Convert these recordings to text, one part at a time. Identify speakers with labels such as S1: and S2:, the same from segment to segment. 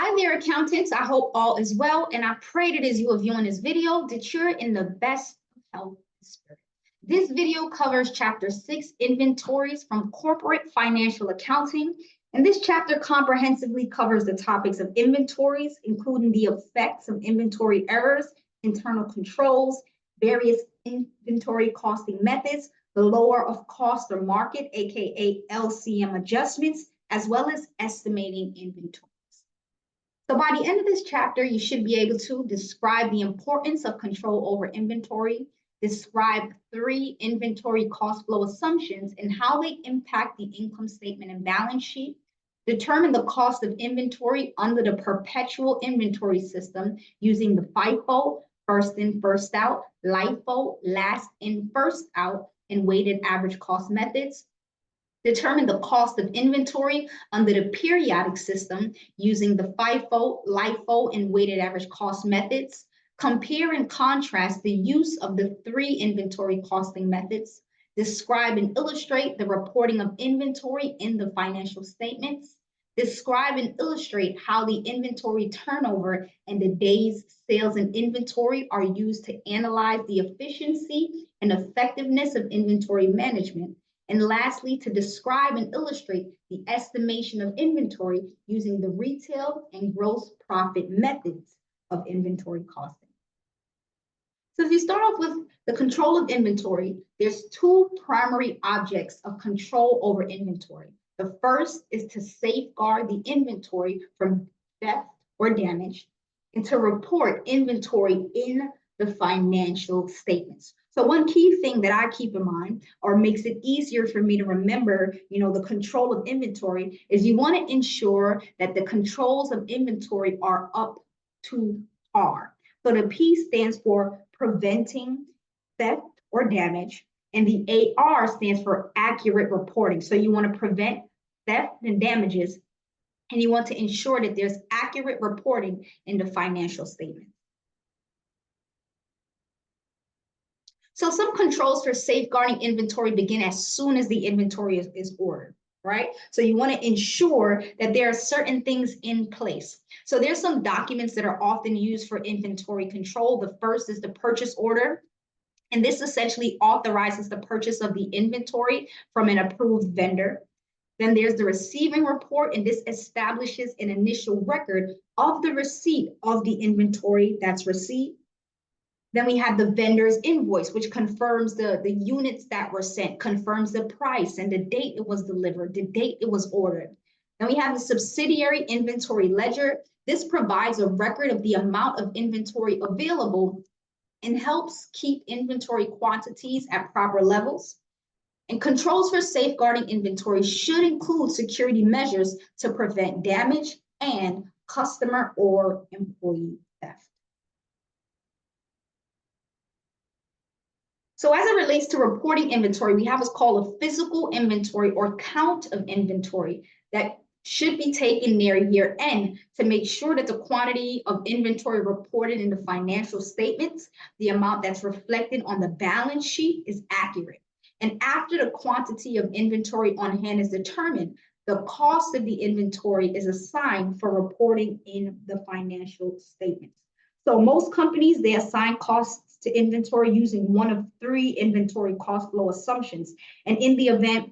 S1: Hi there, accountants. I hope all is well, and I pray that as you are viewing this video, that you're in the best of health and spirit. This video covers Chapter 6, Inventories from Corporate Financial Accounting, and this chapter comprehensively covers the topics of inventories, including the effects of inventory errors, internal controls, various inventory costing methods, the lower of cost or market, aka LCM adjustments, as well as estimating inventory. So by the end of this chapter, you should be able to describe the importance of control over inventory, describe 3 inventory cost flow assumptions and how they impact the income statement and balance sheet, determine the cost of inventory under the perpetual inventory system using the FIFO, first in, first out, LIFO, last in, first out, and weighted average cost methods, determine the cost of inventory under the periodic system using the FIFO, LIFO, and weighted average cost methods. Compare and contrast the use of the 3 inventory costing methods. Describe and illustrate the reporting of inventory in the financial statements. Describe and illustrate how the inventory turnover and the days sales and inventory are used to analyze the efficiency and effectiveness of inventory management. And lastly, to describe and illustrate the estimation of inventory using the retail and gross profit methods of inventory costing. So if you start off with the control of inventory, there's 2 primary objects of control over inventory. The first is to safeguard the inventory from theft or damage, and to report inventory in the financial statements. So one key thing that I keep in mind, or makes it easier for me to remember, the control of inventory, is you want to ensure that the controls of inventory are up to par. So the P stands for preventing theft or damage, and the AR stands for accurate reporting. So you want to prevent theft and damages, and you want to ensure that there's accurate reporting in the financial statement. So some controls for safeguarding inventory begin as soon as the inventory is ordered, right? So you want to ensure that there are certain things in place. So there's some documents that are often used for inventory control. The first is the purchase order, and this essentially authorizes the purchase of the inventory from an approved vendor. Then there's the receiving report, and this establishes an initial record of the receipt of the inventory that's received. Then we have the vendor's invoice, which confirms the units that were sent, confirms the price and the date it was delivered, the date it was ordered. Then we have the subsidiary inventory ledger. This provides a record of the amount of inventory available and helps keep inventory quantities at proper levels. And controls for safeguarding inventory should include security measures to prevent damage and customer or employee theft. So as it relates to reporting inventory, we have what's called a physical inventory or count of inventory that should be taken near year end to make sure that the quantity of inventory reported in the financial statements, the amount that's reflected on the balance sheet, is accurate. And after the quantity of inventory on hand is determined, the cost of the inventory is assigned for reporting in the financial statements. So most companies, they assign costs to inventory using one of 3 inventory cost flow assumptions. And in the event,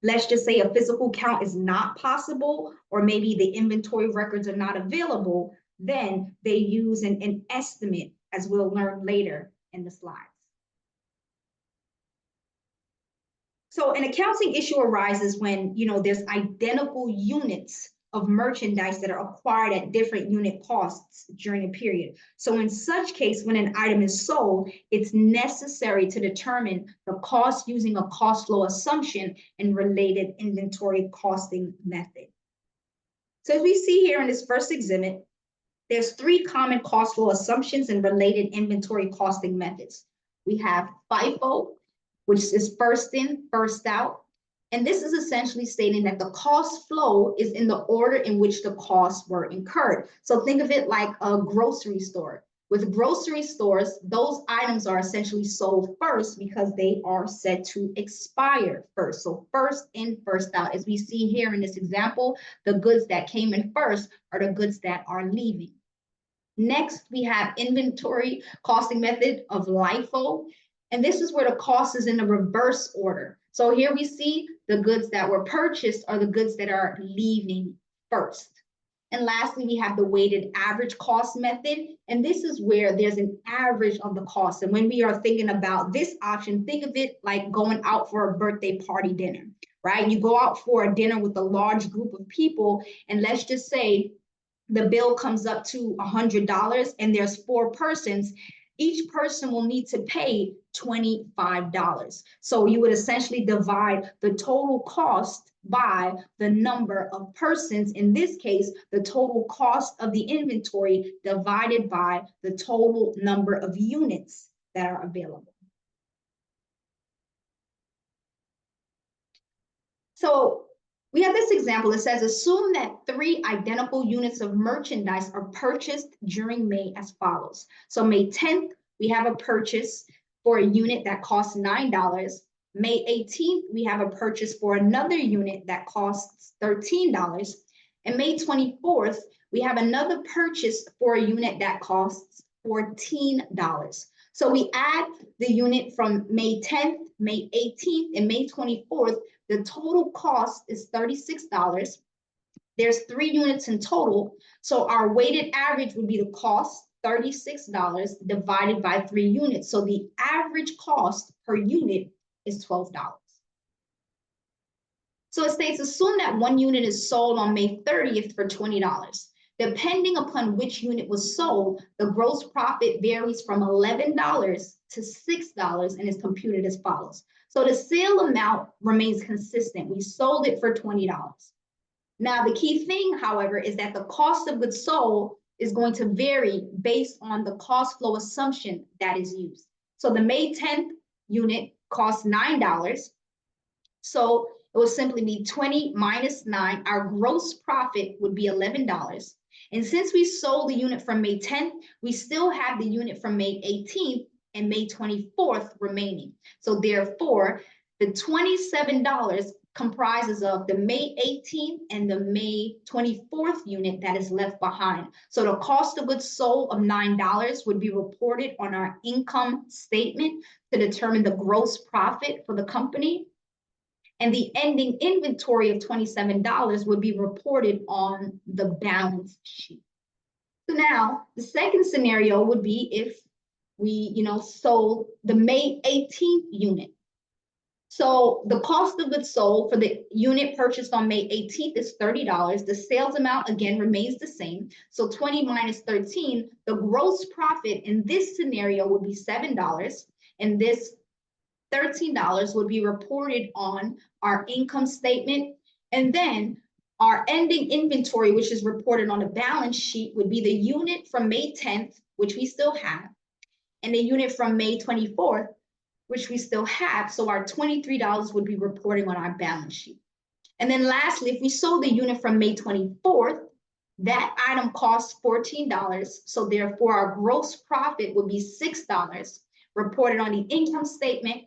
S1: let's just say a physical count is not possible, or maybe the inventory records are not available, then they use an estimate, as we'll learn later in the slides. So an accounting issue arises when, there's identical units of merchandise that are acquired at different unit costs during a period. So in such case, when an item is sold, it's necessary to determine the cost using a cost flow assumption and related inventory costing method. So as we see here in this first exhibit, there's 3 common cost flow assumptions and related inventory costing methods. We have FIFO, which is first in, first out. And this is essentially stating that the cost flow is in the order in which the costs were incurred. So think of it like a grocery store. With grocery stores, those items are essentially sold first because they are set to expire first. So first in, first out. As we see here in this example, the goods that came in first are the goods that are leaving. Next, we have inventory costing method of LIFO. And this is where the cost is in the reverse order. So here we see the goods that were purchased are the goods that are leaving first. And lastly, we have the weighted average cost method. And this is where there's an average of the cost. And when we are thinking about this option, think of it like going out for a birthday party dinner, right? You go out for a dinner with a large group of people, and let's just say the bill comes up to $100 and there's 4 persons. Each person will need to pay $25. So you would essentially divide the total cost by the number of persons. In this case, the total cost of the inventory divided by the total number of units that are available. So we have this example. It says, assume that 3 identical units of merchandise are purchased during May as follows. So May 10th, we have a purchase for a unit that costs $9. May 18th, we have a purchase for another unit that costs $13. And May 24th, we have another purchase for a unit that costs $14. So we add the unit from May 10th, May 18th, and May 24th. The total cost is $36. There's 3 units in total. So our weighted average would be the cost, $36 divided by 3 units. So the average cost per unit is $12. So it states, assume that 1 unit is sold on May 30th for $20. Depending upon which unit was sold, the gross profit varies from $11 to $6 and is computed as follows. So the sale amount remains consistent. We sold it for $20. Now, the key thing, however, is that the cost of goods sold is going to vary based on the cost flow assumption that is used. So the May 10th unit costs $9. So it will simply be 20 minus 9. Our gross profit would be $11. And since we sold the unit from May 10th, we still have the unit from May 18th and May 24th remaining. So therefore, the $27 comprises of the May 18th and the May 24th unit that is left behind. So the cost of goods sold of $9 would be reported on our income statement to determine the gross profit for the company. And the ending inventory of $27 would be reported on the balance sheet. So now the second scenario would be if we, sold the May 18th unit. So the cost of goods sold for the unit purchased on May 18th is $30. The sales amount again remains the same. So 20 minus 13, the gross profit in this scenario would be $7. And this $13 would be reported on our income statement. And then our ending inventory, which is reported on the balance sheet, would be the unit from May 10th, which we still have, and the unit from May 24th, which we still have. So our $23 would be reporting on our balance sheet. And then lastly, if we sold the unit from May 24th, that item costs $14. So therefore our gross profit would be $6 reported on the income statement.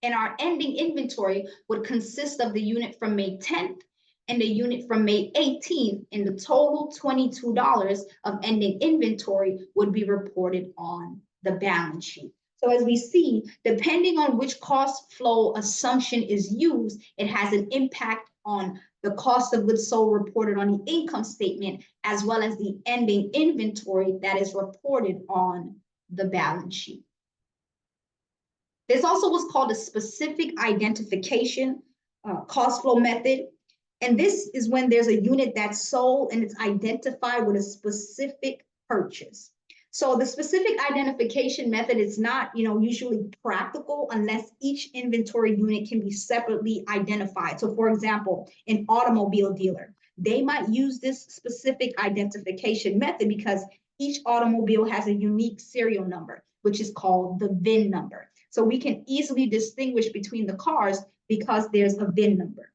S1: And our ending inventory would consist of the unit from May 10th and the unit from May 18th, and the total $22 of ending inventory would be reported on the balance sheet. So as we see, depending on which cost flow assumption is used, it has an impact on the cost of goods sold reported on the income statement, as well as the ending inventory that is reported on the balance sheet. There's also what's called a specific identification cost flow method. And this is when there's a unit that's sold and it's identified with a specific purchase. So the specific identification method is not, usually practical unless each inventory unit can be separately identified. So for example, an automobile dealer, they might use this specific identification method because each automobile has a unique serial number, which is called the VIN number. So we can easily distinguish between the cars because there's a VIN number.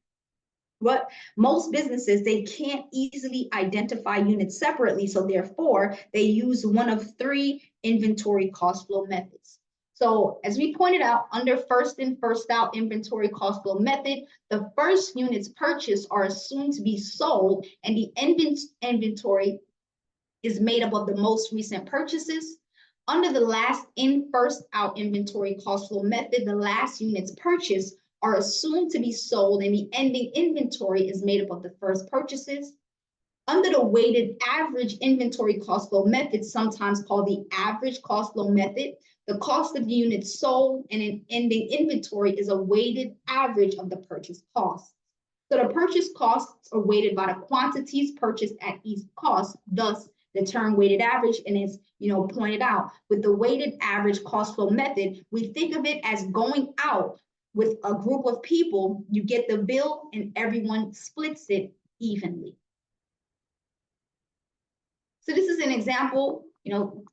S1: But most businesses, they can't easily identify units separately. So therefore, they use one of three inventory cost flow methods. So as we pointed out, under first in, first out inventory cost flow method, the first units purchased are assumed to be sold, and the inventory is made up of the most recent purchases. Under the last in, first out inventory cost flow method, the last units purchased are assumed to be sold, and the ending inventory is made up of the first purchases. Under the weighted average inventory cost flow method, sometimes called the average cost flow method, the cost of the units sold and an ending inventory is a weighted average of the purchase costs. So the purchase costs are weighted by the quantities purchased at each cost, thus the term weighted average, and is pointed out with the weighted average cost flow method, we think of it as going out with a group of people, you get the bill and everyone splits it evenly. So this is an example,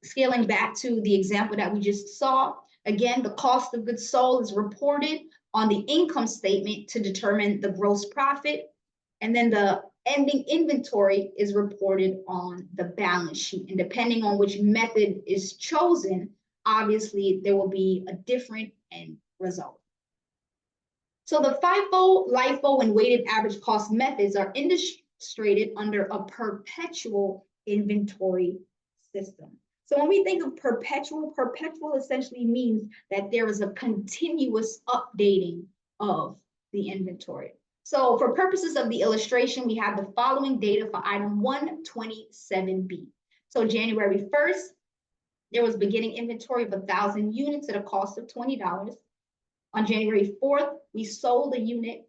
S1: scaling back to the example that we just saw. Again, the cost of goods sold is reported on the income statement to determine the gross profit. And then the ending inventory is reported on the balance sheet. And depending on which method is chosen, obviously there will be a different end result. So the FIFO, LIFO, and weighted average cost methods are illustrated under a perpetual inventory system. So when we think of perpetual essentially means that there is a continuous updating of the inventory. So for purposes of the illustration, we have the following data for item 127B. So January 1st, there was beginning inventory of 1,000 units at a cost of $20. On January 4th, we sold a unit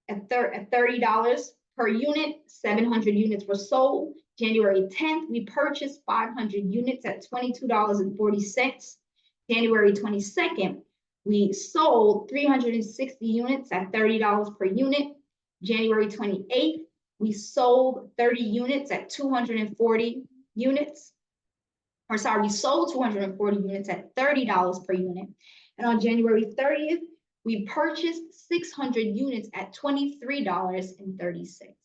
S1: at $30 per unit. 700 units were sold. January 10th, we purchased 500 units at $22.40. January 22nd, we sold 360 units at $30 per unit. January 28th, we sold 30 units at 240 units. Or sorry, we sold 240 units at $30 per unit. And on January 30th, we purchased 600 units at $23.30.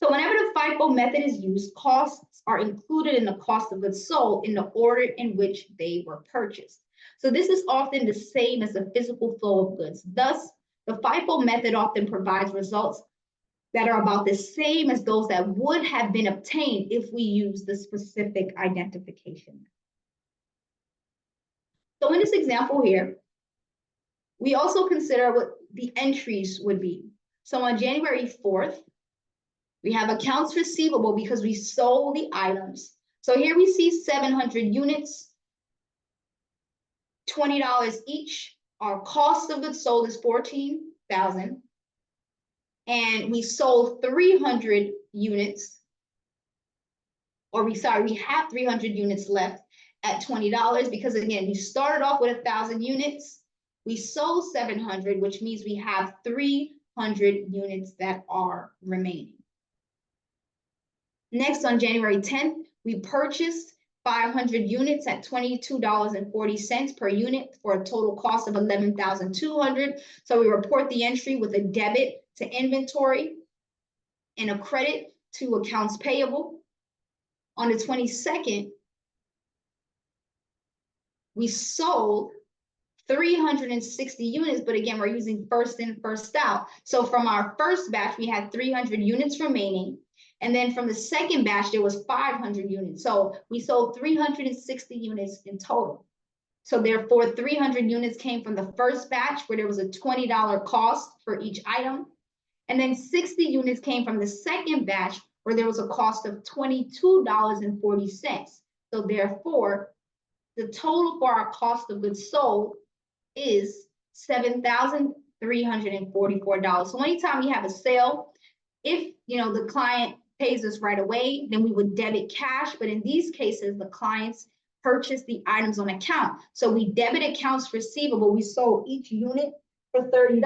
S1: So whenever the FIFO method is used, costs are included in the cost of goods sold in the order in which they were purchased. So this is often the same as the physical flow of goods. Thus, the FIFO method often provides results that are about the same as those that would have been obtained if we use the specific identification. So in this example here, we also consider what the entries would be. So on January 4th, we have accounts receivable because we sold the items. So here we see 700 units, $20 each. Our cost of goods sold is $14,000. And we sold 300 units, we have 300 units left at $20 because again, we started off with 1,000 units. We sold 700, which means we have 300 units that are remaining. Next, on January 10th, we purchased 500 units at $22.40 per unit for a total cost of $11,200. So we report the entry with a debit to inventory and a credit to accounts payable. On the 22nd, we sold 360 units, but again, we're using first in, first out. So from our first batch, we had 300 units remaining. And then from the second batch, there was 500 units. So we sold 360 units in total. So therefore, 300 units came from the first batch where there was a $20 cost for each item. And then 60 units came from the second batch where there was a cost of $22.40. So therefore, the total for our cost of goods sold is $7,344. So anytime we have a sale, if the client pays us right away, then we would debit cash. But in these cases, the clients purchase the items on account. So we debit accounts receivable. We sold each unit for $30.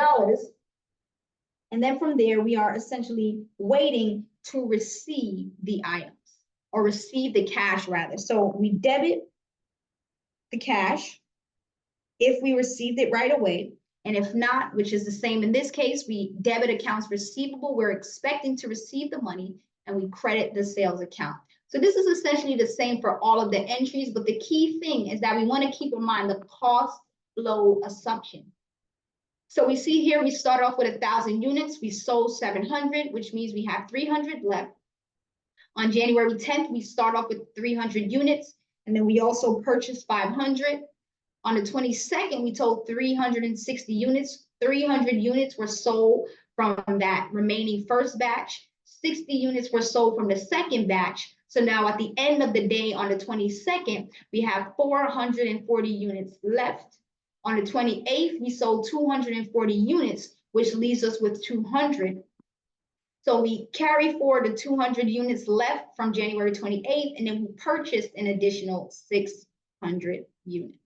S1: And then from there, we are essentially waiting to receive the items or receive the cash rather. So we debit the cash if we received it right away. And if not, which is the same in this case, we debit accounts receivable. We're expecting to receive the money and we credit the sales account. So this is essentially the same for all of the entries, but the key thing is that we want to keep in mind the cost flow assumption. So we see here, we start off with 1,000 units. We sold 700, which means we have 300 left. On January 10th, we start off with 300 units, and then we also purchased 500. On the 22nd, we sold 360 units. 300 units were sold from that remaining first batch. 60 units were sold from the second batch. So now at the end of the day, on the 22nd, we have 440 units left. On the 28th, we sold 240 units, which leaves us with 200. So we carry forward the 200 units left from January 28th, and then we purchased an additional 600 units.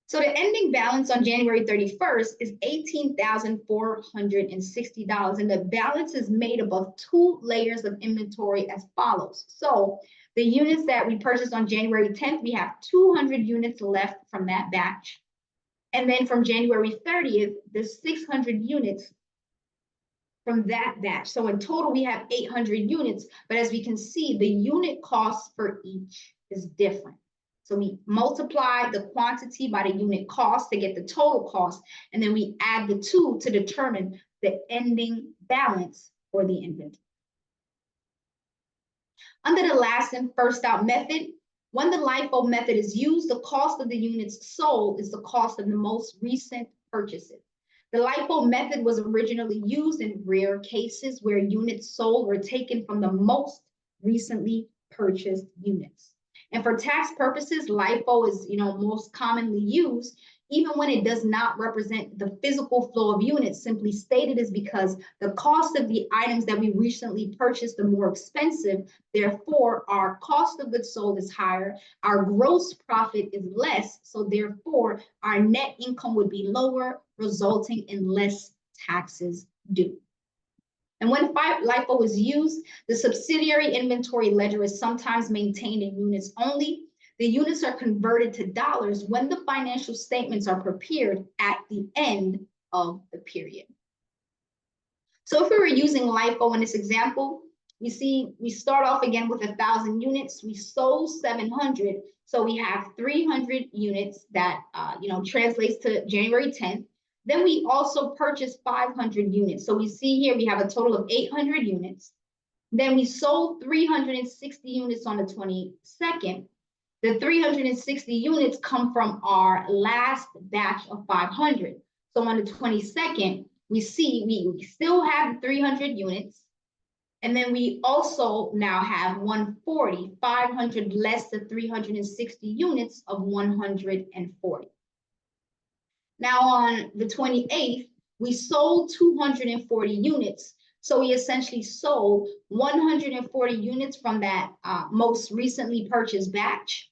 S1: So the ending balance on January 31st is $18,460, and the balance is made up of 2 layers of inventory as follows. So the units that we purchased on January 10th, we have 200 units left from that batch. And then from January 30th, there's 600 units from that batch. So in total, we have 800 units, but as we can see, the unit cost for each is different. So we multiply the quantity by the unit cost to get the total cost, and then we add the 2 to determine the ending balance for the inventory. Under the last in, first out method, when the LIFO method is used, the cost of the units sold is the cost of the most recent purchases. The LIFO method was originally used in rare cases where units sold were taken from the most recently purchased units. And for tax purposes, LIFO is most commonly used, even when it does not represent the physical flow of units. Simply stated is because the cost of the items that we recently purchased are more expensive. Therefore, our cost of goods sold is higher. Our gross profit is less. So therefore, our net income would be lower, resulting in less taxes due. And when LIFO is used, the subsidiary inventory ledger is sometimes maintained in units only. The units are converted to dollars when the financial statements are prepared at the end of the period. So if we were using LIFO in this example, we see we start off again with 1,000 units. We sold 700. So we have 300 units that translates to January 10th. Then we also purchased 500 units. So we see here we have a total of 800 units. Then we sold 360 units on the 22nd. The 360 units come from our last batch of 500. So on the 22nd, we see we still have 300 units. And then we also now have 140, 500 less than 360 units of 140. Now on the 28th, we sold 240 units. So we essentially sold 140 units from that most recently purchased batch.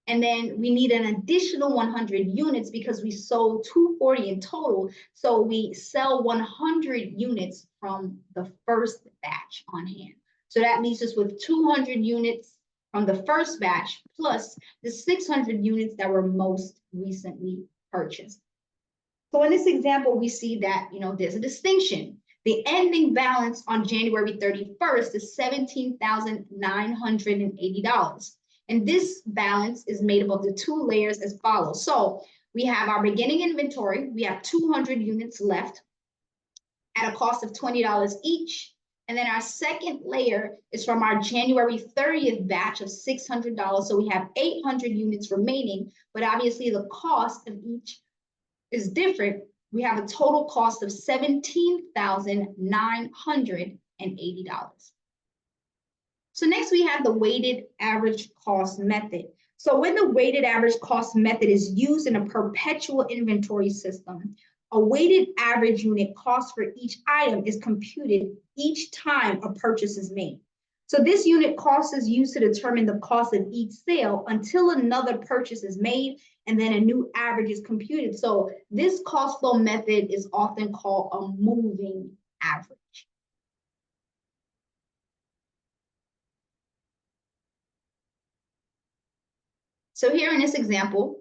S1: And then we need an additional 100 units because we sold 240 in total. So we sell 100 units from the first batch on hand. So that leaves us with 200 units from the first batch plus the 600 units that were most recently purchased. So in this example, we see that, there's a distinction. The ending balance on January 31st is $17,980. And this balance is made up of the 2 layers as follows. So we have our beginning inventory. We have 200 units left at a cost of $20 each. And then our second layer is from our January 30th batch of $600. So we have 800 units remaining, but obviously the cost of each is different. We have a total cost of $17,980. So next we have the weighted average cost method. So when the weighted average cost method is used in a perpetual inventory system, a weighted average unit cost for each item is computed each time a purchase is made. So this unit cost is used to determine the cost of each sale until another purchase is made, and then a new average is computed. So this cost flow method is often called a moving average. So here in this example,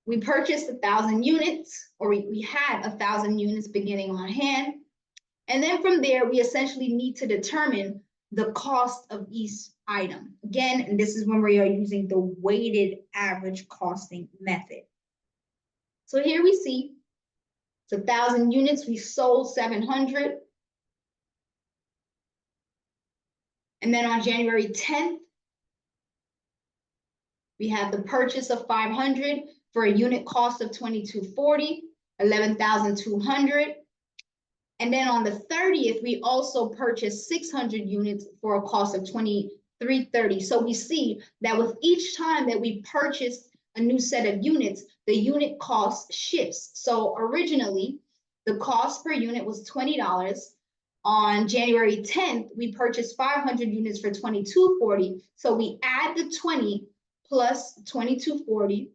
S1: we purchased 1,000 units, or we had 1,000 units beginning on hand. And then from there, we essentially need to determine the cost of each item. Again, and this is when we are using the weighted average costing method. So here we see it's 1,000 units, we sold 700. And then on January 10th, we have the purchase of 500 for a unit cost of $22.40, 11,200. And then on the 30th, we also purchased 600 units for a cost of $23.30. So we see that with each time that we purchase a new set of units, the unit cost shifts. So originally, the cost per unit was $20. On January 10th, we purchased 500 units for $22.40. So we add the 20 plus $22.40.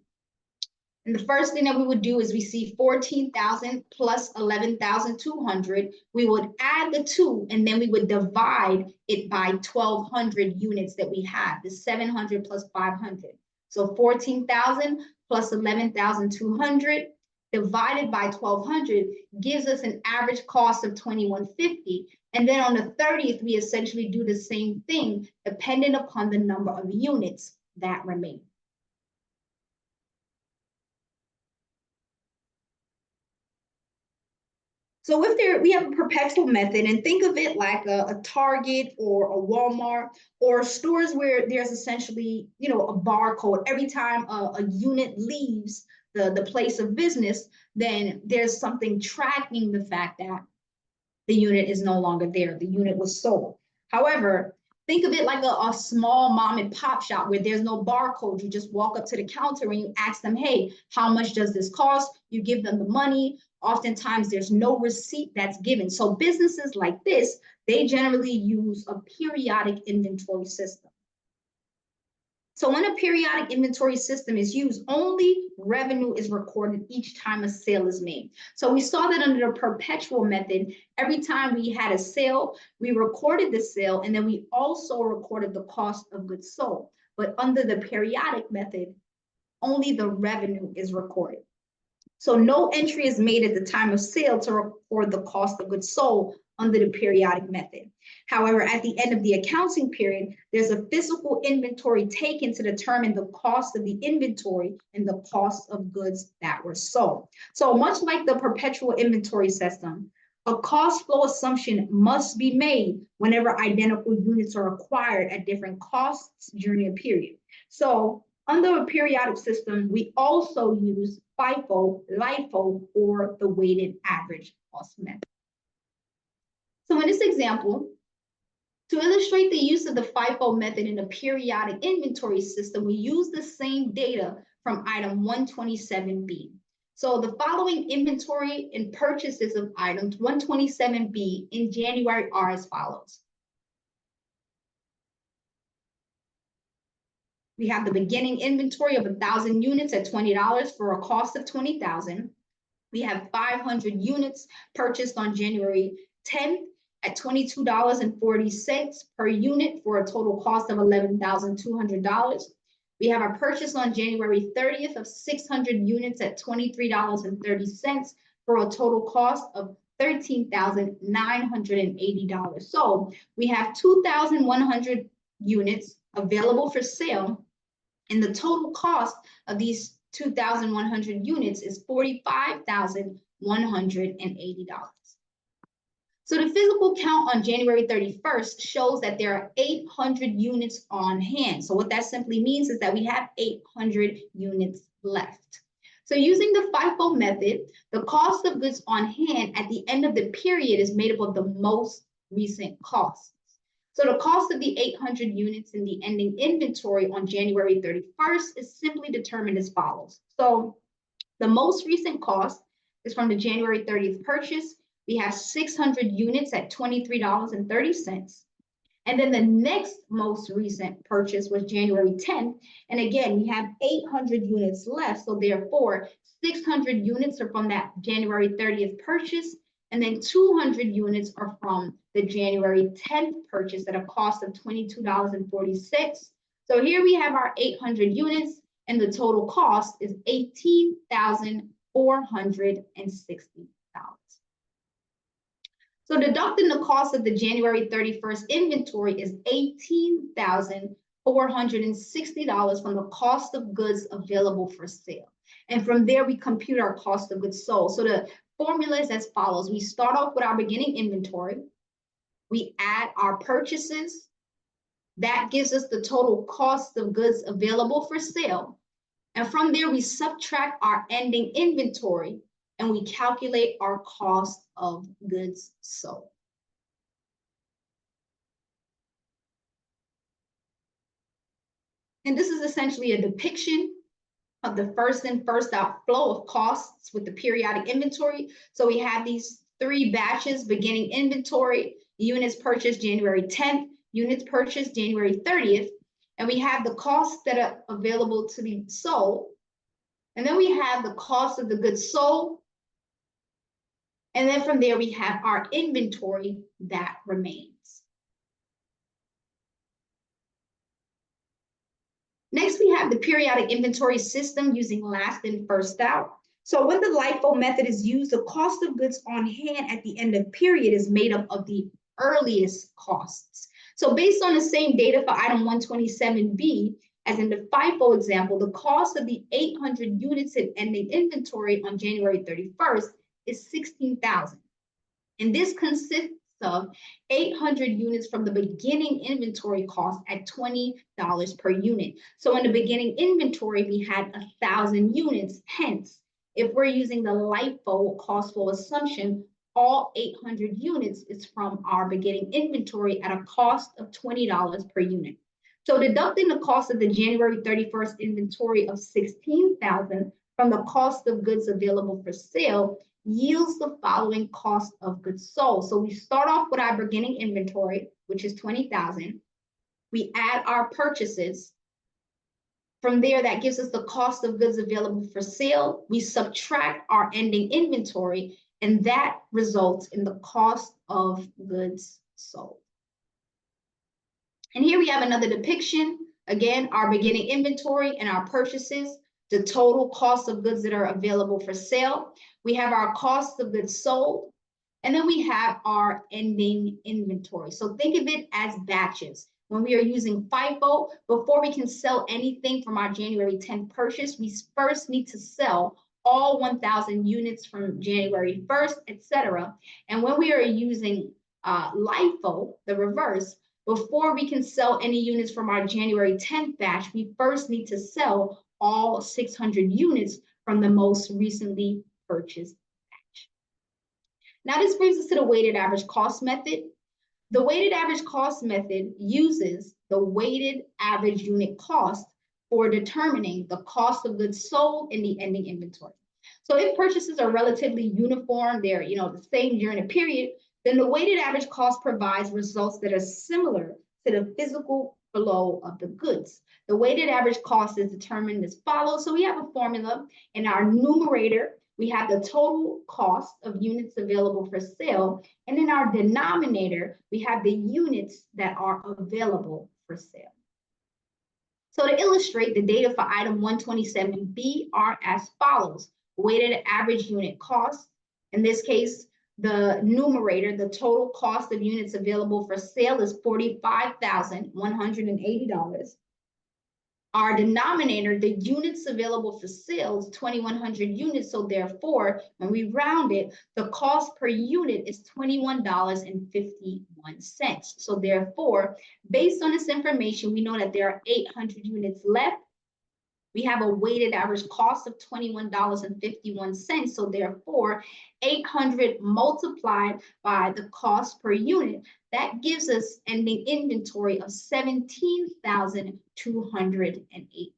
S1: And the first thing that we would do is we see 14,000 plus 11,200. We would add the 2, and then we would divide it by 1,200 units that we have, the 700 plus 500. So 14,000 plus 11,200 divided by 1,200 gives us an average cost of $21.50. And then on the 30th, we essentially do the same thing, depending upon the number of units that remain. So if we have a perpetual method, and think of it like a Target or a Walmart or stores where there's essentially, a barcode. Every time a unit leaves the place of business, then there's something tracking the fact that the unit is no longer there. The unit was sold. However, think of it like a small mom and pop shop where there's no barcode. You just walk up to the counter and you ask them, hey, how much does this cost? You give them the money. Oftentimes there's no receipt that's given. So businesses like this, they generally use a periodic inventory system. So when a periodic inventory system is used, only revenue is recorded each time a sale is made. So we saw that under the perpetual method, every time we had a sale, we recorded the sale, and then we also recorded the cost of goods sold. But under the periodic method, only the revenue is recorded. So no entry is made at the time of sale to record the cost of goods sold under the periodic method. However, at the end of the accounting period, there's a physical inventory taken to determine the cost of the inventory and the cost of goods that were sold. So much like the perpetual inventory system, a cost flow assumption must be made whenever identical units are acquired at different costs during a period. So under a periodic system, we also use FIFO, LIFO, or the weighted average cost method. So in this example, to illustrate the use of the FIFO method in a periodic inventory system, we use the same data from item 127B. So the following inventory and purchases of items 127B in January are as follows. We have the beginning inventory of 1,000 units at $20 for a cost of $20,000. We have 500 units purchased on January 10th at $22.40 per unit for a total cost of $11,200. We have a purchase on January 30th of 600 units at $23.30 for a total cost of $13,980. So we have 2,100 units available for sale, and the total cost of these 2,100 units is $45,180. So the physical count on January 31st shows that there are 800 units on hand. So what that simply means is that we have 800 units left. So using the FIFO method, the cost of goods on hand at the end of the period is made up of the most recent costs. So the cost of the 800 units in the ending inventory on January 31st is simply determined as follows. So the most recent cost is from the January 30th purchase. We have 600 units at $23.30. And then the next most recent purchase was January 10th. And again, we have 800 units left. So therefore, 600 units are from that January 30th purchase. And then 200 units are from the January 10th purchase at a cost of $22.46. So here we have our 800 units, and the total cost is $18,460. So deducting the cost of the January 31st inventory is $18,460 from the cost of goods available for sale. And from there, we compute our cost of goods sold. So the formula is as follows. We start off with our beginning inventory. We add our purchases. That gives us the total cost of goods available for sale. And from there, we subtract our ending inventory and we calculate our cost of goods sold. And this is essentially a depiction of the first in, first out flow of costs with the periodic inventory. So we have these three batches: beginning inventory, units purchased January 10th, units purchased January 30th, and we have the costs that are available to be sold. And then we have the cost of the goods sold. And then from there, we have our inventory that remains. Next, we have the periodic inventory system using last in, first out. So when the LIFO method is used, the cost of goods on hand at the end of period is made up of the earliest costs. So based on the same data for item 127B, as in the FIFO example, the cost of the 800 units in ending inventory on January 31st is $16,000. And this consists of 800 units from the beginning inventory cost at $20 per unit. So in the beginning inventory, we had 1,000 units. Hence, if we're using the LIFO cost flow assumption, all 800 units is from our beginning inventory at a cost of $20 per unit. So deducting the cost of the January 31st inventory of $16,000 from the cost of goods available for sale yields the following cost of goods sold. So we start off with our beginning inventory, which is $20,000. We add our purchases. From there, that gives us the cost of goods available for sale. We subtract our ending inventory, and that results in the cost of goods sold. And here we have another depiction. Again, our beginning inventory and our purchases, the total cost of goods that are available for sale. We have our cost of goods sold, and then we have our ending inventory. So think of it as batches. When we are using FIFO, before we can sell anything from our January 10th purchase, we first need to sell all 1,000 units from January 1st, etc. And when we are using LIFO, the reverse, before we can sell any units from our January 10th batch, we first need to sell all 600 units from the most recently purchased batch. Now this brings us to the weighted average cost method. The weighted average cost method uses the weighted average unit cost for determining the cost of goods sold in the ending inventory. So if purchases are relatively uniform, they're the same during a period, then the weighted average cost provides results that are similar to the physical flow of the goods. The weighted average cost is determined as follows. So we have a formula. In our numerator, we have the total cost of units available for sale. And in our denominator, we have the units that are available for sale. So to illustrate, the data for item 127B are as follows. Weighted average unit cost. In this case, the numerator, the total cost of units available for sale is $45,180. Our denominator, the units available for sale, is 2,100 units. So therefore, when we round it, the cost per unit is $21.51. So therefore, based on this information, we know that there are 800 units left. We have a weighted average cost of $21.51. So therefore, 800 multiplied by the cost per unit, that gives us ending inventory of $17,208.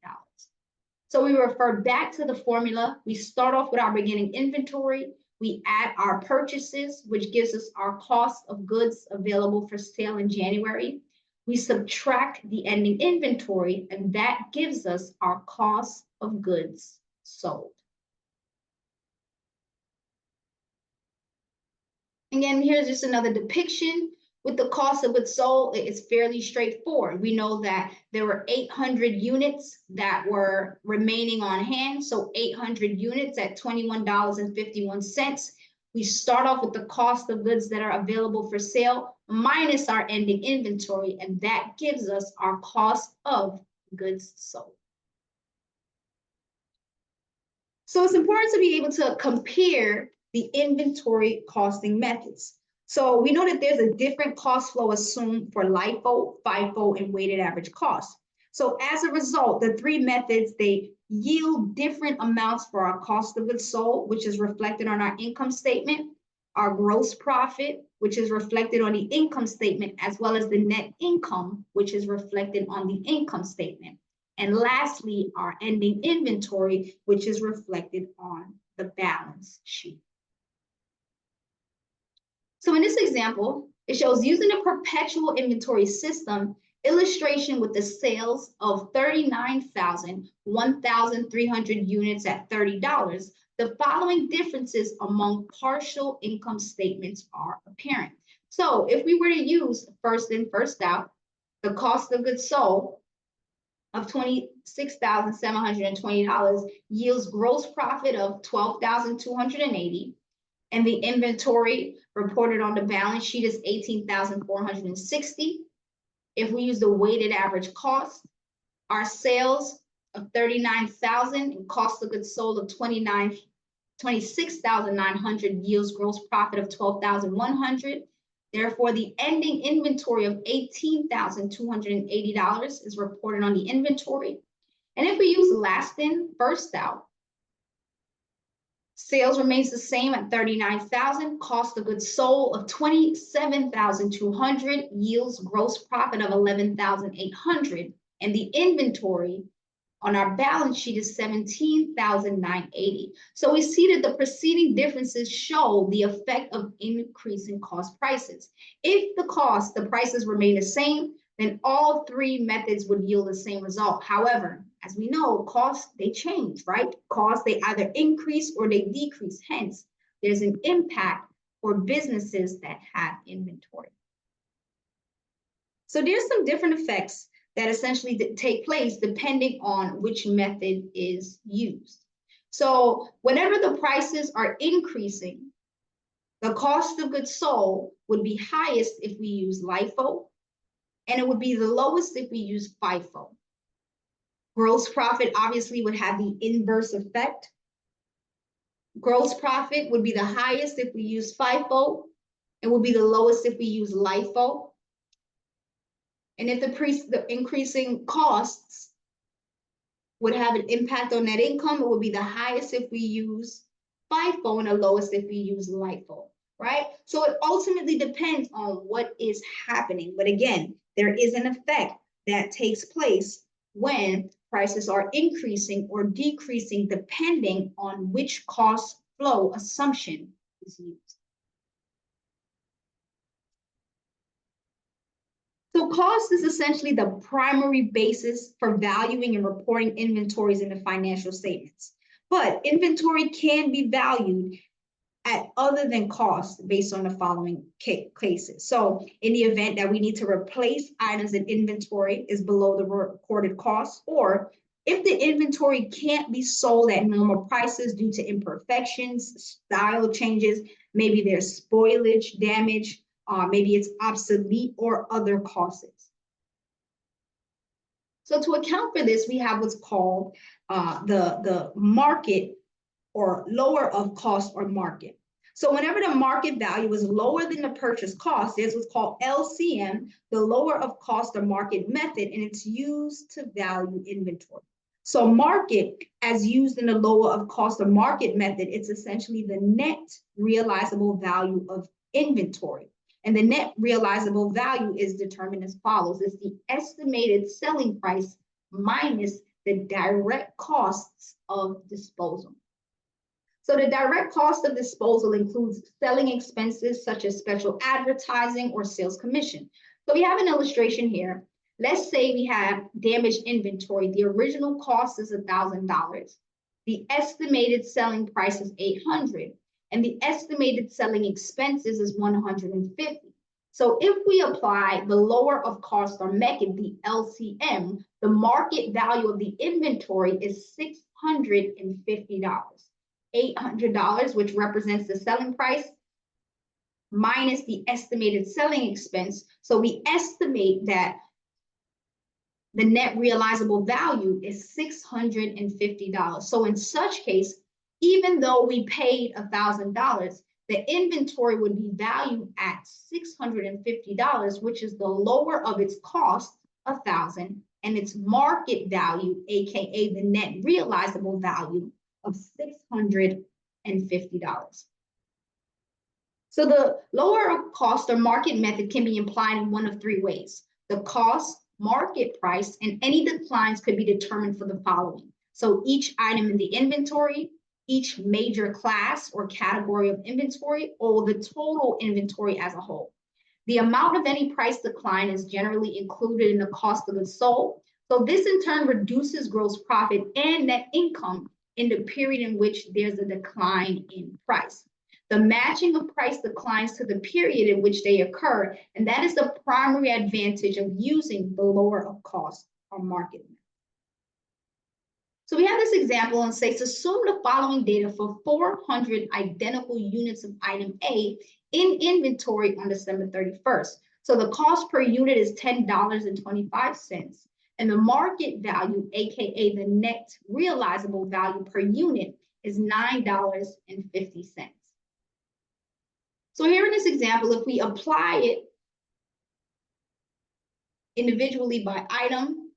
S1: So we refer back to the formula. We start off with our beginning inventory. We add our purchases, which gives us our cost of goods available for sale in January. We subtract the ending inventory, and that gives us our cost of goods sold. Again, here's just another depiction With the cost of goods sold, it's fairly straightforward. We know that there were 800 units that were remaining on hand. So 800 units at $21.51. We start off with the cost of goods that are available for sale minus our ending inventory, and that gives us our cost of goods sold. So it's important to be able to compare the inventory costing methods. So we know that there's a different cost flow assumed for LIFO, FIFO, and weighted average cost. So as a result, the three methods, they yield different amounts for our cost of goods sold, which is reflected on our income statement, our gross profit, which is reflected on the income statement, as well as the net income, which is reflected on the income statement. And lastly, our ending inventory, which is reflected on the balance sheet. So in this example, it shows using a perpetual inventory system illustration with the sales of 1,300 units at $30. The following differences among partial income statements are apparent. So if we were to use first in, first out, the cost of goods sold of $26,720 yields gross profit of $12,280. And the inventory reported on the balance sheet is $18,460. If we use the weighted average cost, our sales of $39,000 and cost of goods sold of $26,900 yields gross profit of $12,100. Therefore, the ending inventory of $18,280 is reported on the inventory. And if we use last in, first out, sales remains the same at $39,000. Cost of goods sold of $27,200 yields gross profit of $11,800. And the inventory on our balance sheet is $17,980. So we see that the preceding differences show the effect of increasing cost prices. If the prices remain the same, then all three methods would yield the same result. However, as we know, costs, they change, right? Costs, they either increase or they decrease. Hence, there's an impact for businesses that have inventory. So there's some different effects that essentially take place depending on which method is used. So whenever the prices are increasing, the cost of goods sold would be highest if we use LIFO, and it would be the lowest if we use FIFO. Gross profit obviously would have the inverse effect. Gross profit would be the highest if we use FIFO. It would be the lowest if we use LIFO. And if the increasing costs would have an impact on net income, it would be the highest if we use FIFO and the lowest if we use LIFO, right? So it ultimately depends on what is happening. But again, there is an effect that takes place when prices are increasing or decreasing depending on which cost flow assumption is used. So cost is essentially the primary basis for valuing and reporting inventories in the financial statements. But inventory can be valued at other than cost based on the following cases. So in the event that we need to replace items in inventory is below the recorded cost, or if the inventory can't be sold at normal prices due to imperfections, style changes, maybe there's spoilage, damage, maybe it's obsolete or other causes. So to account for this, we have what's called the market or lower of cost or market. So whenever the market value is lower than the purchase cost, there's what's called LCM, the lower of cost or market method, and it's used to value inventory. So market, as used in the lower of cost or market method, it's essentially the net realizable value of inventory. And the net realizable value is determined as follows. It's the estimated selling price minus the direct costs of disposal. So the direct cost of disposal includes selling expenses such as special advertising or sales commission. So we have an illustration here. Let's say we have damaged inventory. The original cost is $1,000. The estimated selling price is $800. And the estimated selling expenses is $150. So if we apply the lower of cost or method, the LCM, the market value of the inventory is $650. $800, which represents the selling price, minus the estimated selling expense. So we estimate that the net realizable value is $650. So in such case, even though we paid $1,000, the inventory would be valued at $650, which is the lower of its cost, $1,000, and its market value, aka the net realizable value, of $650. So the lower of cost or market method can be implied in one of three ways. The cost, market price, and any declines could be determined for the following. So each item in the inventory, each major class or category of inventory, or the total inventory as a whole. The amount of any price decline is generally included in the cost of goods sold. So this in turn reduces gross profit and net income in the period in which there's a decline in price. The matching of price declines to the period in which they occur, and that is the primary advantage of using the lower of cost or market method. So we have this example and says, assume the following data for 400 identical units of item A in inventory on December 31st. So the cost per unit is $10.25, and the market value, aka the net realizable value per unit, is $9.50. So here in this example, if we apply it individually by item,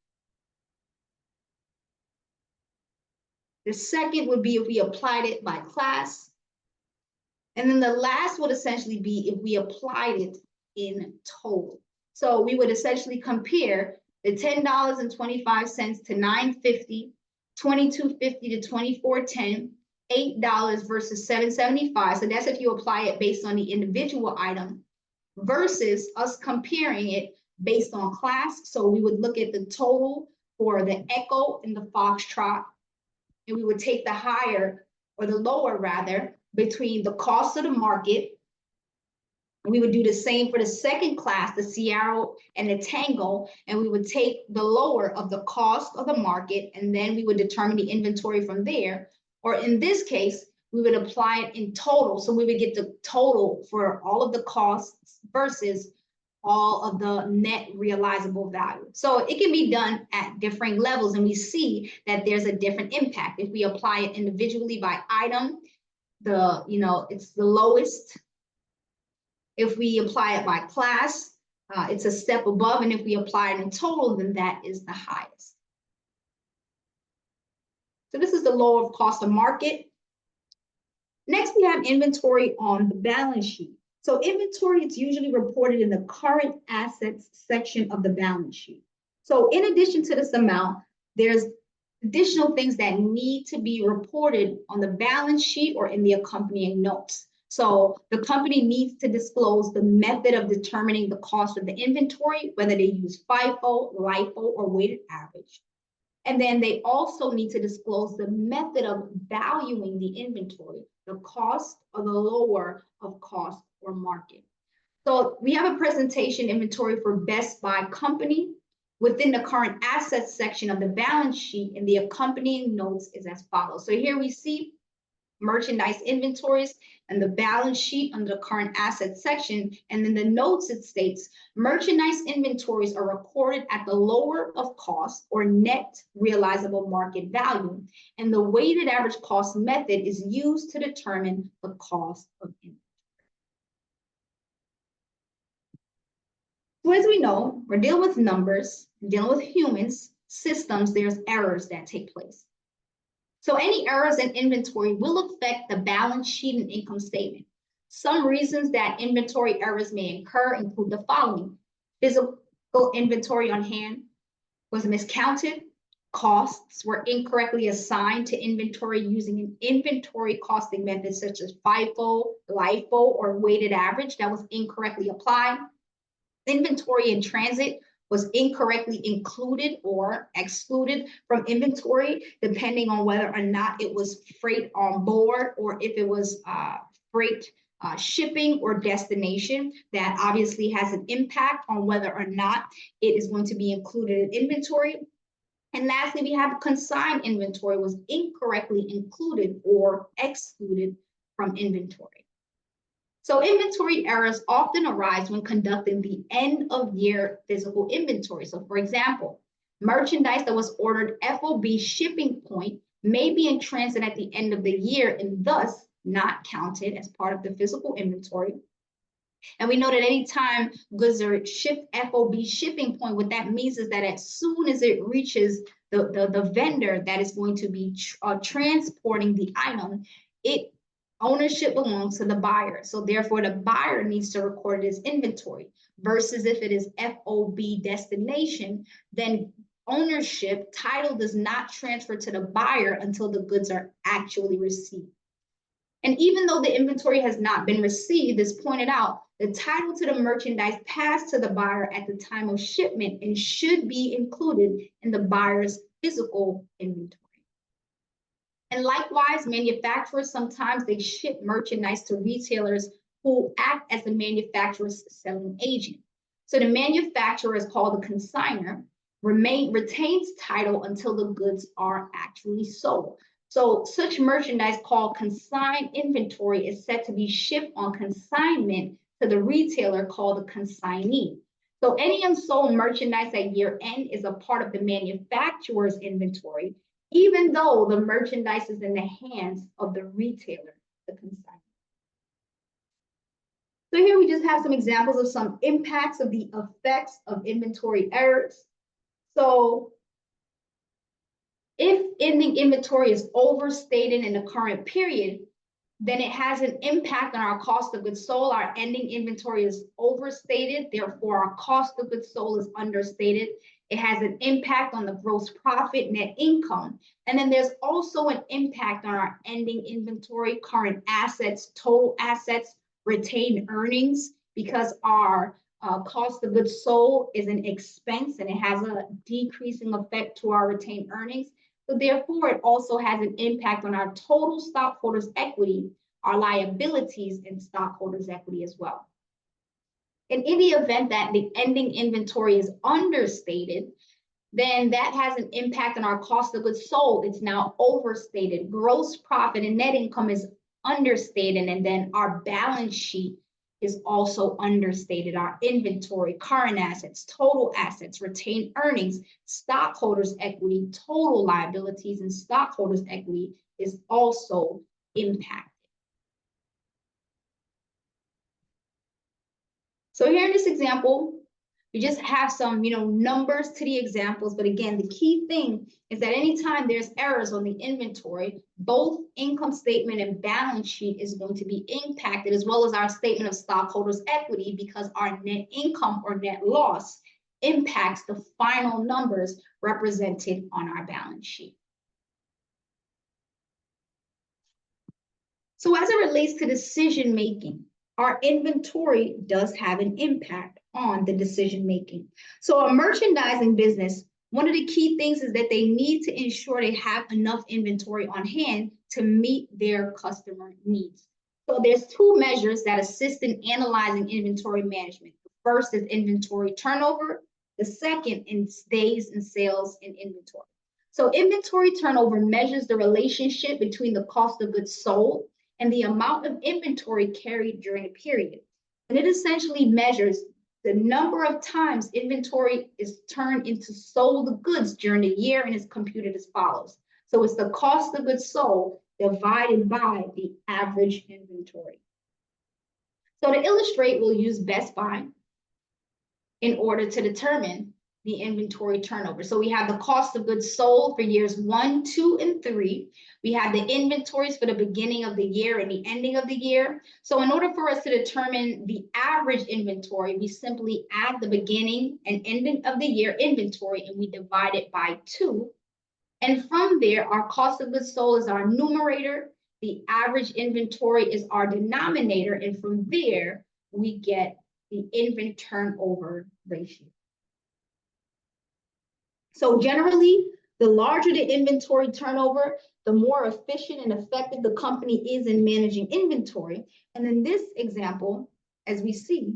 S1: the second would be if we applied it by class. And then the last would essentially be if we applied it in total. So we would essentially compare the $10.25 to $9.50, $22.50 to $24.10, $8 versus $7.75. So that's if you apply it based on the individual item versus us comparing it based on class. So we would look at the total for the Echo and the Foxtrot, and we would take the higher or the lower rather between the cost of the market. We would do the same for the second class, the Sierra and the Tango, and we would take the lower of the cost of the market, and then we would determine the inventory from there. Or in this case, we would apply it in total. So we would get the total for all of the costs versus all of the net realizable value. So it can be done at different levels, and we see that there's a different impact. If we apply it individually by item, it's the lowest. If we apply it by class, it's a step above, and if we apply it in total, then that is the highest. So this is the lower of cost of market. Next, we have inventory on the balance sheet. So inventory is usually reported in the current assets section of the balance sheet. So in addition to this amount, there's additional things that need to be reported on the balance sheet or in the accompanying notes. So the company needs to disclose the method of determining the cost of the inventory, whether they use FIFO, LIFO, or weighted average. And then they also need to disclose the method of valuing the inventory, the cost or the lower of cost or market. So we have a presentation inventory for Best Buy company within the current assets section of the balance sheet, and the accompanying notes is as follows. So here we see merchandise inventories and the balance sheet under the current assets section. And then the notes, it states merchandise inventories are recorded at the lower of cost or net realizable market value. And the weighted average cost method is used to determine the cost of inventory. So as we know, we're dealing with numbers, dealing with humans, systems, there's errors that take place. So any errors in inventory will affect the balance sheet and income statement. Some reasons that inventory errors may occur include the following. Physical inventory on hand was miscounted. Costs were incorrectly assigned to inventory using an inventory costing method such as FIFO, LIFO, or weighted average that was incorrectly applied. Inventory in transit was incorrectly included or excluded from inventory, depending on whether or not it was freight on board or if it was freight shipping or destination. That obviously has an impact on whether or not it is going to be included in inventory. And lastly, we have consigned inventory was incorrectly included or excluded from inventory. So inventory errors often arise when conducting the end of year physical inventory. So for example, merchandise that was ordered FOB shipping point may be in transit at the end of the year and thus not counted as part of the physical inventory. And we know that anytime goods are shipped FOB shipping point, what that means is that as soon as it reaches the vendor that is going to be transporting the item, ownership belongs to the buyer. So therefore, the buyer needs to record it as inventory versus if it is FOB destination, then ownership title does not transfer to the buyer until the goods are actually received. And even though the inventory has not been received, as pointed out, the title to the merchandise passed to the buyer at the time of shipment and should be included in the buyer's physical inventory. And likewise, manufacturers, sometimes they ship merchandise to retailers who act as the manufacturer's selling agent. So the manufacturer is called a consignor, retains title until the goods are actually sold. So such merchandise called consigned inventory is set to be shipped on consignment to the retailer called the consignee. So any unsold merchandise at year end is a part of the manufacturer's inventory, even though the merchandise is in the hands of the retailer, the consignee. So here we just have some examples of some impacts of the effects of inventory errors. So if ending inventory is overstated in the current period, then it has an impact on our cost of goods sold. Our ending inventory is overstated, therefore our cost of goods sold is understated. It has an impact on the gross profit, net income. And then there's also an impact on our ending inventory, current assets, total assets, retained earnings, because our cost of goods sold is an expense and it has a decreasing effect to our retained earnings. So therefore, it also has an impact on our total stockholders' equity, our liabilities, and stockholders' equity as well. And in the event that the ending inventory is understated, then that has an impact on our cost of goods sold. It's now overstated. Gross profit and net income is understated, and then our balance sheet is also understated. Our inventory, current assets, total assets, retained earnings, stockholders' equity, total liabilities, and stockholders' equity is also impacted. So here in this example, we just have some, numbers to the examples. But again, the key thing is that anytime there's errors on the inventory, both income statement and balance sheet is going to be impacted, as well as our statement of stockholders' equity, because our net income or net loss impacts the final numbers represented on our balance sheet. So as it relates to decision making, our inventory does have an impact on the decision making. So a merchandising business, one of the key things is that they need to ensure they have enough inventory on hand to meet their customer needs. So there's two measures that assist in analyzing inventory management. The first is inventory turnover. The second is days in sales in inventory. So inventory turnover measures the relationship between the cost of goods sold and the amount of inventory carried during a period. And it essentially measures the number of times inventory is turned into sold goods during the year, and is computed as follows. So it's the cost of goods sold divided by the average inventory. So to illustrate, we'll use Best Buy in order to determine the inventory turnover. So we have the cost of goods sold for years 1, 2, and 3. We have the inventories for the beginning of the year and the ending of the year. So in order for us to determine the average inventory, we simply add the beginning and ending of the year inventory, and we divide it by 2. And from there, our cost of goods sold is our numerator, the average inventory is our denominator, and from there, we get the inventory turnover ratio. So generally, The larger the inventory turnover, the more efficient and effective the company is in managing inventory. And in this example, as we see,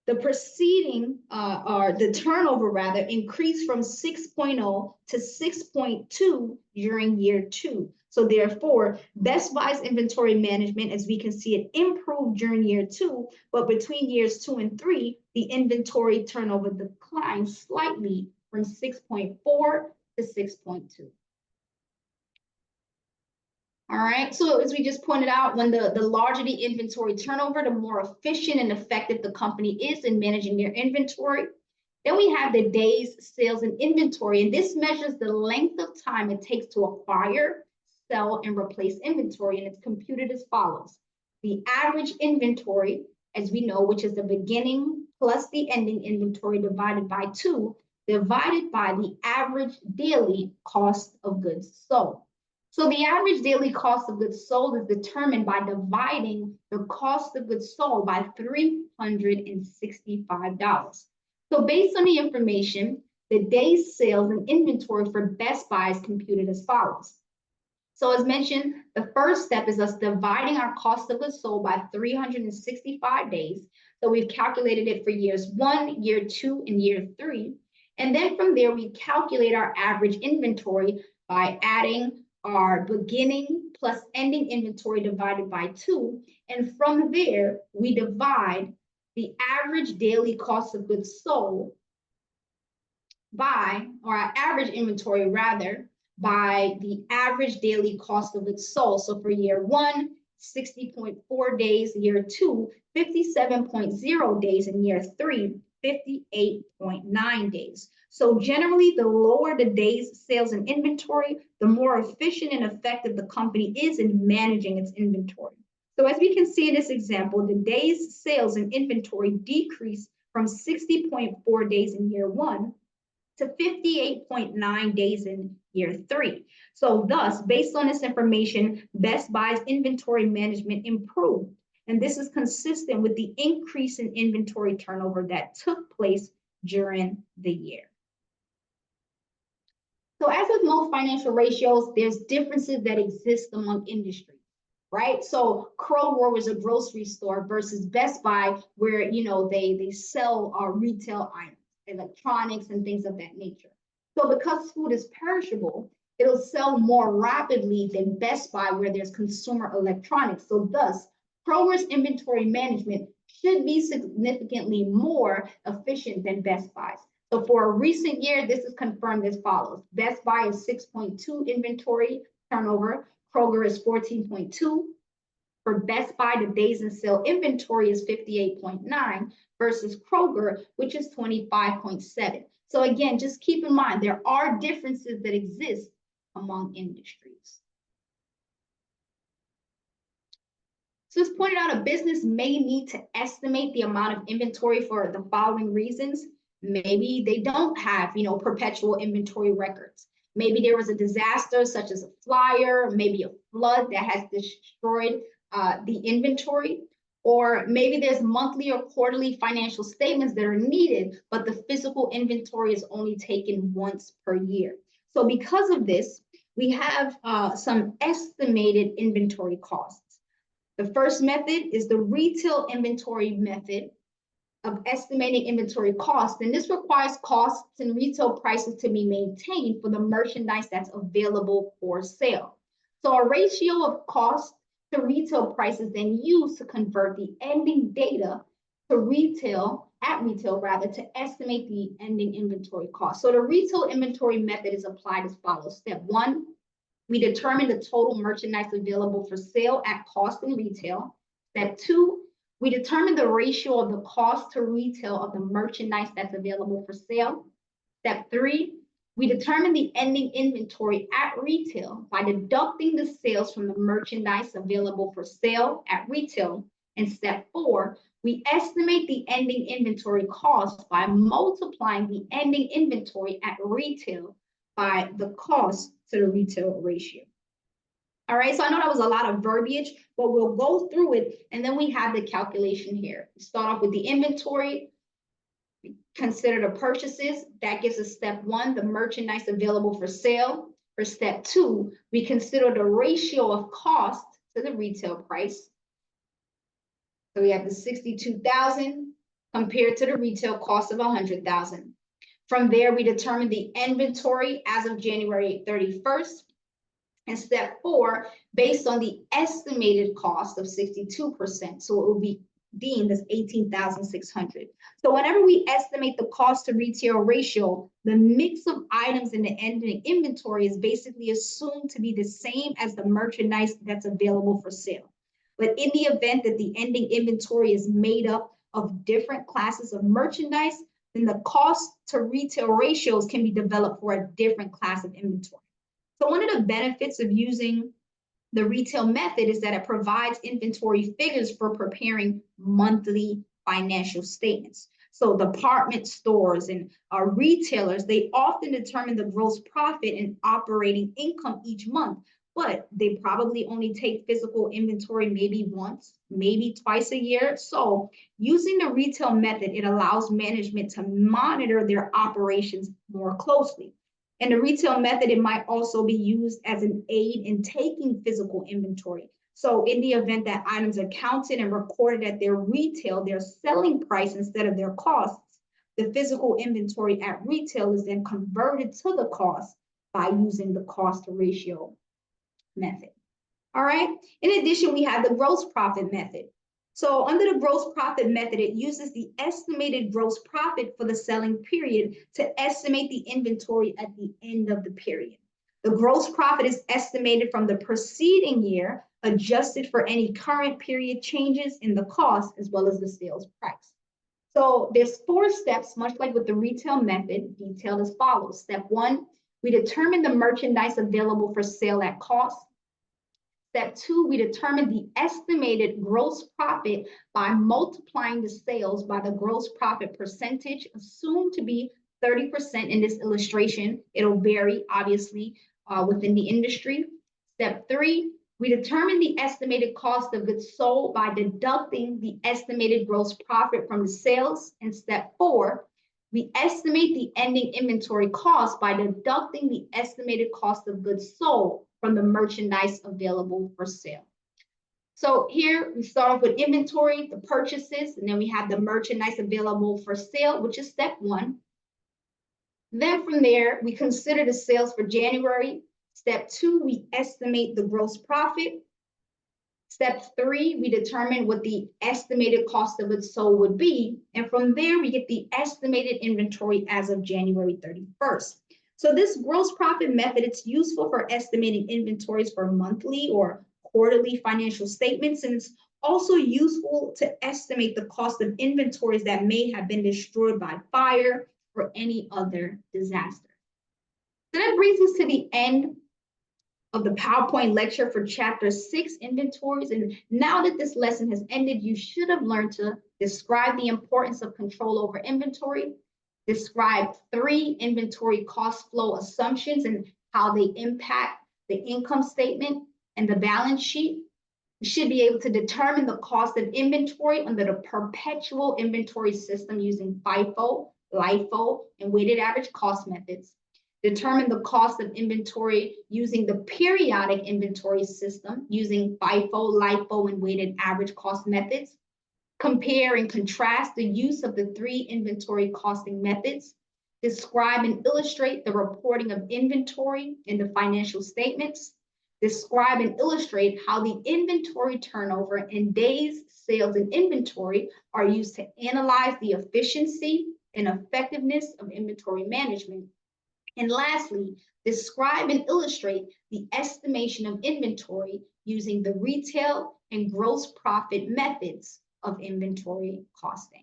S1: the preceding, or the turnover rather, increased from 6.0 to 6.2 during year 2. So therefore, Best Buy's inventory management, as we can see, it improved during year 2, but between years 2 and 3, the inventory turnover declined slightly from 6.4 to 6.2. All right, so as we just pointed out, when the larger the inventory turnover, the more efficient and effective the company is in managing their inventory. Then we have the days sales and inventory, and this measures the length of time it takes to acquire, sell, and replace inventory, and it's computed as follows. The average inventory, as we know, which is the beginning plus the ending inventory divided by 2, divided by the average daily cost of goods sold. So the average daily cost of goods sold is determined by dividing the cost of goods sold by $365. So based on the information, the days sales and inventory for Best Buy is computed as follows. So as mentioned, the first step is us dividing our cost of goods sold by 365 days. So we've calculated it for years 1, year 2, and year 3. And then from there, we calculate our average inventory by adding our beginning plus ending inventory divided by 2. And from there, we divide the average daily cost of goods sold by, or our average inventory rather, by the average daily cost of goods sold. So for year 1, 60.4 days, year 2, 57.0 days, and year 3, 58.9 days. So generally, the lower the days sales and inventory, the more efficient and effective the company is in managing its inventory. So as we can see in this example, the days sales and inventory decreased from 60.4 days in year 1 to 58.9 days in year 3. So thus, based on this information, Best Buy's inventory management improved. And this is consistent with the increase in inventory turnover that took place during the year. So as with most financial ratios, there's differences that exist among industries, right? So Kroger was a grocery store versus Best Buy, where they sell retail items, electronics, and things of that nature. So because food is perishable, it'll sell more rapidly than Best Buy, where there's consumer electronics. So thus, Kroger's inventory management should be significantly more efficient than Best Buy's. So for a recent year, this is confirmed as follows. Best Buy is 6.2 inventory turnover. Kroger is 14.2. For Best Buy, the days in sale inventory is 58.9 versus Kroger, which is 25.7. So again, just keep in mind, there are differences that exist among industries. So as pointed out, a business may need to estimate the amount of inventory for the following reasons. Maybe they don't have, perpetual inventory records. Maybe there was a disaster such as a fire, maybe a flood that has destroyed the inventory, or maybe there's monthly or quarterly financial statements that are needed, but the physical inventory is only taken once per year. So because of this, we have some estimated inventory costs. The first method is the retail inventory method of estimating inventory costs, and this requires costs and retail prices to be maintained for the merchandise that's available for sale. So a ratio of cost to retail prices then used to convert the ending data to retail to estimate the ending inventory cost. So the retail inventory method is applied as follows. Step 1, we determine the total merchandise available for sale at cost in retail. Step 2, we determine the ratio of the cost to retail of the merchandise that's available for sale. Step 3, we determine the ending inventory at retail by deducting the sales from the merchandise available for sale at retail. And step 4, we estimate the ending inventory cost by multiplying the ending inventory at retail by the cost to the retail ratio. All right, so I know that was a lot of verbiage, but we'll go through it, and then we have the calculation here. We start off with the inventory. Consider the purchases. That gives us step 1, the merchandise available for sale. For step 2, we consider the ratio of cost to the retail price. So we have the 62,000 compared to the retail cost of 100,000. From there, we determine the inventory as of January 31st. And step 4, based on the estimated cost of 62%. So it will be deemed as 18,600. So whenever we estimate the cost to retail ratio, the mix of items in the ending inventory is basically assumed to be the same as the merchandise that's available for sale. But in the event that the ending inventory is made up of different classes of merchandise, then the cost to retail ratios can be developed for a different class of inventory. So one of the benefits of using the retail method is that it provides inventory figures for preparing monthly financial statements. So department stores and retailers, they often determine the gross profit and operating income each month, but they probably only take physical inventory maybe once, maybe twice a year. So using the retail method, it allows management to monitor their operations more closely. In the retail method, it might also be used as an aid in taking physical inventory. So in the event that items are counted and recorded at their retail, their selling price instead of their costs, the physical inventory at retail is then converted to the cost by using the cost ratio method. All right. In addition, we have the gross profit method. So under the gross profit method, it uses the estimated gross profit for the selling period to estimate the inventory at the end of the period. The gross profit is estimated from the preceding year, adjusted for any current period changes in the cost as well as the sales price. So there's 4 steps, much like with the retail method, detailed as follows. Step 1, we determine the merchandise available for sale at cost. Step 2, we determine the estimated gross profit by multiplying the sales by the gross profit percentage, assumed to be 30% in this illustration. It'll vary, obviously, within the industry. Step 3, we determine the estimated cost of goods sold by deducting the estimated gross profit from the sales. And step 4, we estimate the ending inventory cost by deducting the estimated cost of goods sold from the merchandise available for sale. So here we start off with inventory, the purchases, and then we have the merchandise available for sale, which is step 1. Then from there, we consider the sales for January. Step 2, we estimate the gross profit. Step 3, we determine what the estimated cost of goods sold would be. And from there, we get the estimated inventory as of January 31st. So this gross profit method, it's useful for estimating inventories for monthly or quarterly financial statements. And it's also useful to estimate the cost of inventories that may have been destroyed by fire or any other disaster. So that brings us to the end of the PowerPoint lecture for Chapter 6, Inventories. And now that this lesson has ended, you should have learned to describe the importance of control over inventory, describe 3 inventory cost flow assumptions and how they impact the income statement and the balance sheet. You should be able to determine the cost of inventory under the perpetual inventory system using FIFO, LIFO, and weighted average cost methods. Determine the cost of inventory using the periodic inventory system using FIFO, LIFO, and weighted average cost methods. Compare and contrast the use of the 3 inventory costing methods. Describe and illustrate the reporting of inventory in the financial statements. Describe and illustrate how the inventory turnover and days sales and inventory are used to analyze the efficiency and effectiveness of inventory management. And lastly, describe and illustrate the estimation of inventory using the retail and gross profit methods of inventory costing.